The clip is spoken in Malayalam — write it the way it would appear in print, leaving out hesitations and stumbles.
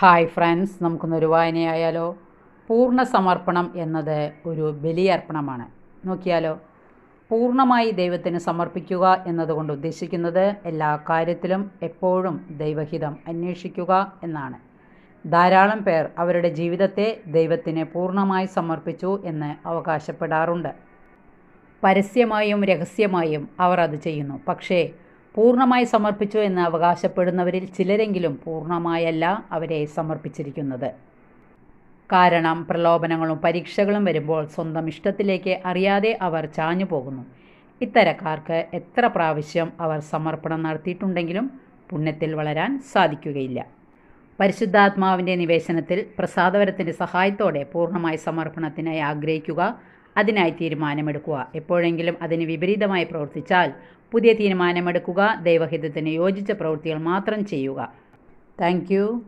Hi friends, നമുക്കൊന്നൊരു വായനയായാലോ? പൂർണ്ണ സമർപ്പണം എന്നത് ഒരു ബലിയർപ്പണമാണ്. നോക്കിയാലോ? പൂർണ്ണമായി ദൈവത്തിന് സമർപ്പിക്കുക എന്നതുകൊണ്ട് ഉദ്ദേശിക്കുന്നത് എല്ലാ കാര്യത്തിലും എപ്പോഴും ദൈവഹിതം അന്വേഷിക്കുക എന്നാണ്. ധാരാളം പേർ അവരുടെ ജീവിതത്തെ ദൈവത്തിന് പൂർണ്ണമായി സമർപ്പിച്ചു എന്ന് അവകാശപ്പെടാറുണ്ട്. പരസ്യമായും രഹസ്യമായും അവർ അത് ചെയ്യുന്നു. പക്ഷേ പൂർണ്ണമായി സമർപ്പിച്ചു എന്ന് അവകാശപ്പെടുന്നവരിൽ ചിലരെങ്കിലും പൂർണ്ണമായല്ല അവരെ സമർപ്പിച്ചിരിക്കുന്നത്. കാരണം പ്രലോഭനങ്ങളും പരീക്ഷകളും വരുമ്പോൾ സ്വന്തം ഇഷ്ടത്തിലേക്ക് അറിയാതെ അവർ ചാഞ്ഞു പോകുന്നു. ഇത്തരക്കാർക്ക് എത്ര പ്രാവശ്യം അവർ സമർപ്പണം നടത്തിയിട്ടുണ്ടെങ്കിലും പുണ്യത്തിൽ വളരാൻ സാധിക്കുകയില്ല. പരിശുദ്ധാത്മാവിൻ്റെ നിവേശനത്തിൽ പ്രസാദവരത്തിൻ്റെ സഹായത്തോടെ പൂർണ്ണമായ സമർപ്പണത്തിനായി ആഗ്രഹിക്കുക, അതിനായി തീരുമാനമെടുക്കുക. എപ്പോഴെങ്കിലും അതിന് വിപരീതമായി പ്രവർത്തിച്ചാൽ പുതിയ തീരുമാനമെടുക്കുക. ദൈവഹിതത്തിന് യോജിച്ച പ്രവൃത്തികൾ മാത്രം ചെയ്യുക. Thank you.